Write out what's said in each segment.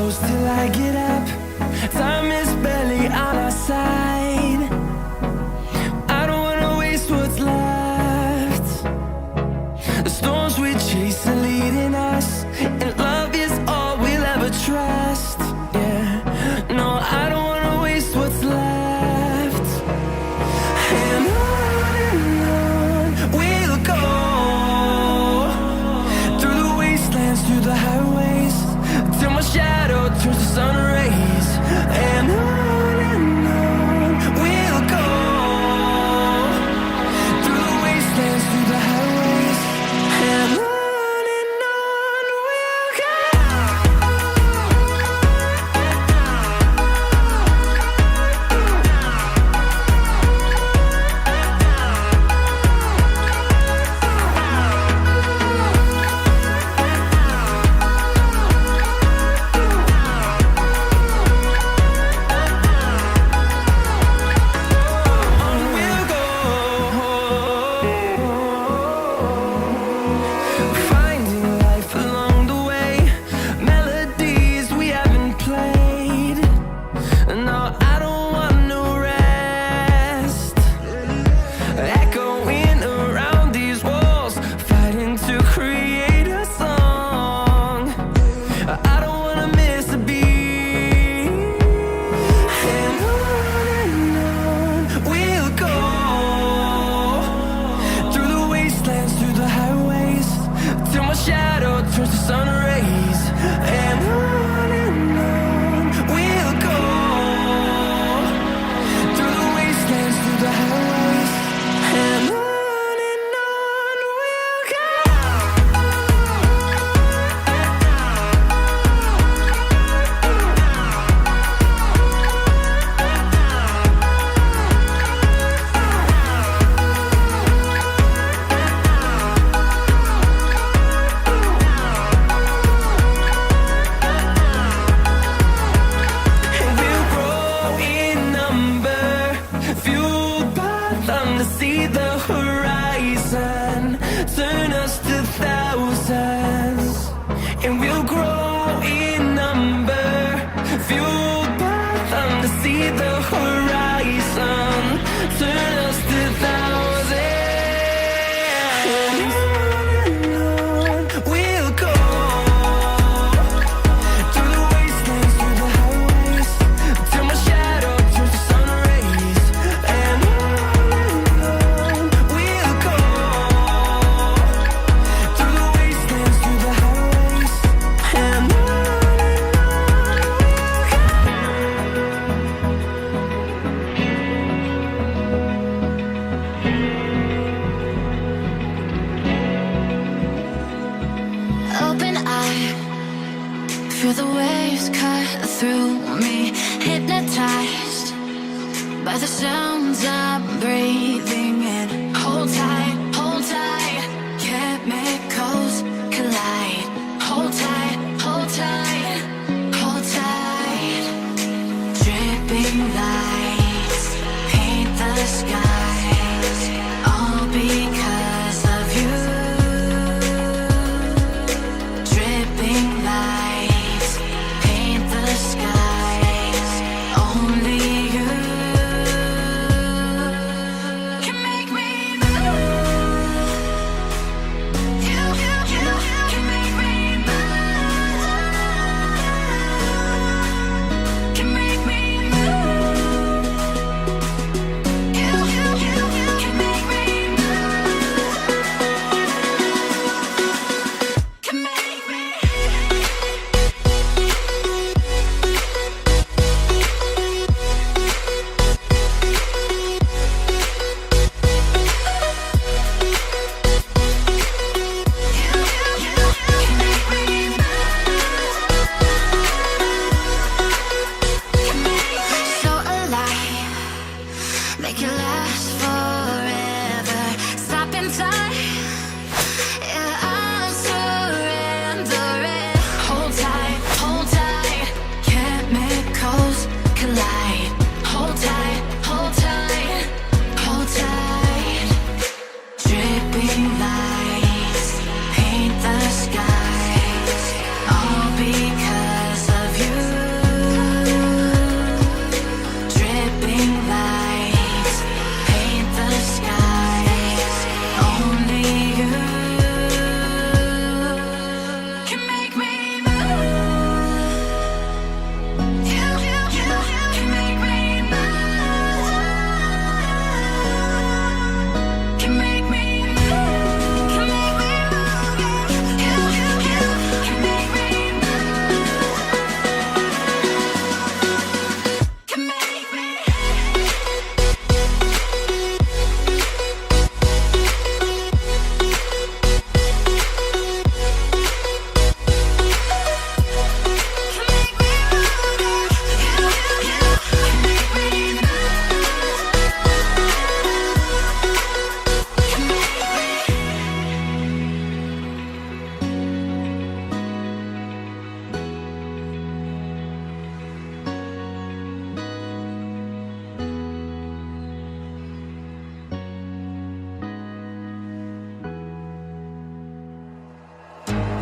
close till I get up. Time is barely on our side. I don't wanna waste what's left. The storms we chase are leading us, and love is all we'll ever trust. Yeah, no, I don't wanna waste what's left. And on we'll go, through the wastelands, through the highways, till my shadow turns to sun rays. And on we'll go, through the wastelands, through the highways, and on we'll go. Finding life along the way, melodies we haven't played. No, I don't want no rest. Echoing around these walls, fighting to create a song. I don't wanna miss a beat. And on we'll go, through the wastelands, through the highways, till my shadow turns to sun rays. And on we'll go, through the wastelands, through the highways, and on we'll go. And we'll grow in number, fueled by them to see the horizon, turn us to thousands. And we'll grow in number, fueled by them to see the horizon, turn us to thousands. And on we'll go, through the wastelands, through the highways, till my shadow turns to sun rays. And on we'll go, through the wastelands, through the highways, and on we'll go. Open eye, feel the waves cut through me, hypnotized by the sounds I'm breathing in. Hold tight, chemicals collide. Hold tight, hold tight, hold tight. Dripping lights paint the skies, all because of you. Dripping lights paint the skies, only you can make me move. You can make me move. Can make me move. You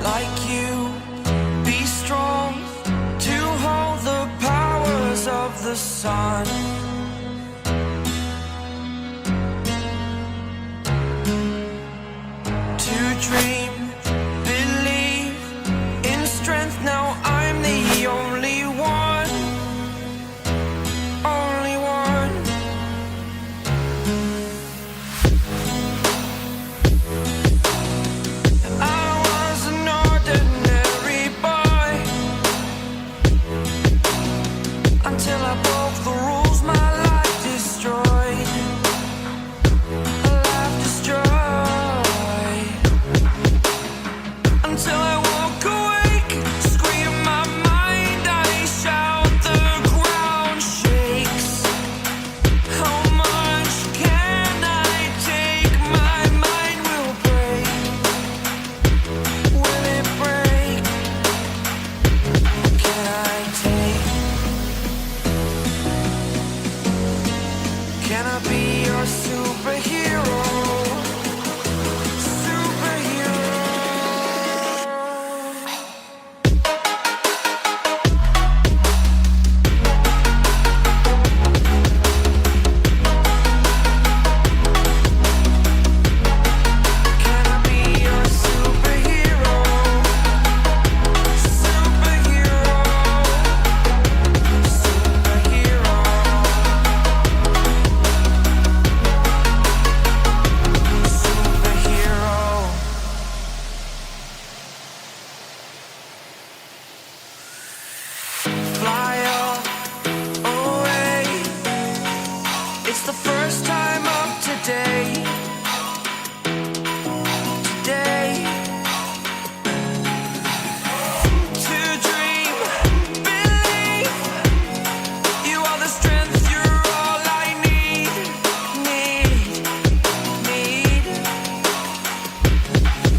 like you. Be strong to hold the powers of the sun. To dream, believe in strength. Now I'm the only one, only one. I was an ordinary boy until I broke the rules. My life destroyed, a life destroyed. Until I walk awake, scream my mind, I shout, the ground shakes. How much can I take? My mind will break. Will it break? Can I take? Can I be your superhero? Superhero. Can I be your superhero? Superhero. Superhero. Superhero. Fly away. It's the first time of today. Today. To dream, believe. You are the strength, you're all I need. Need.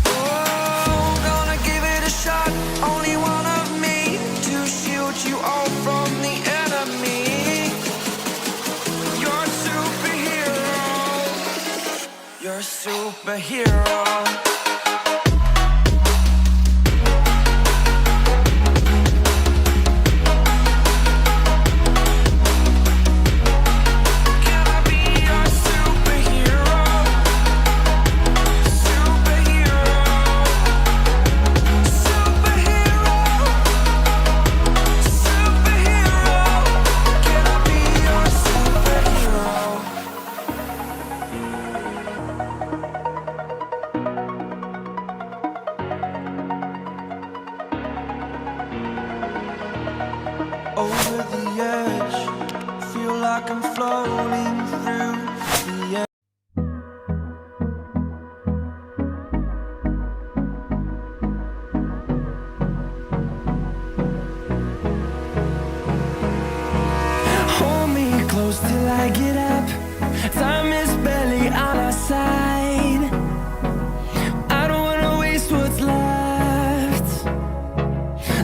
Oh, gonna give it a shot. Only one of me to shield you all from the enemy. You're a superhero. You're a superhero. Can I be your superhero? Superhero. Superhero. Superhero. Can I be your superhero? Over the edge, feel like I'm floating through the air. Hold me close till I get up. Time is barely on our side. I don't wanna waste what's left.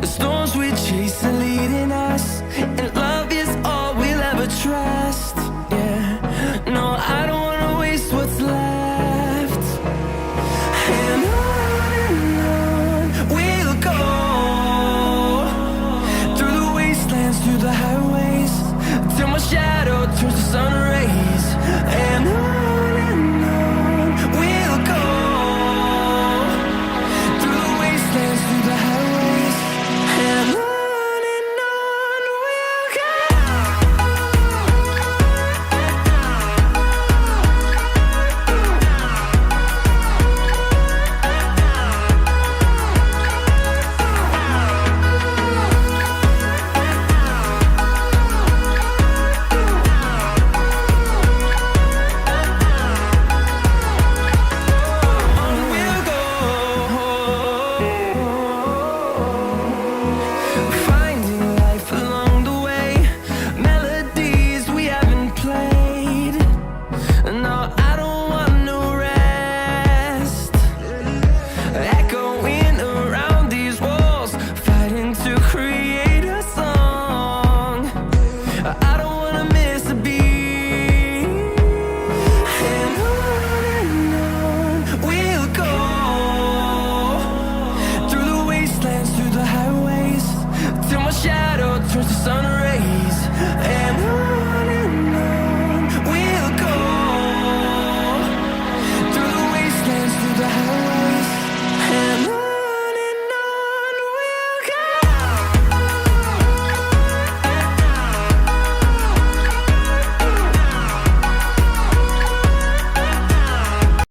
The storms we chase are leading us, and love is all we'll ever trust.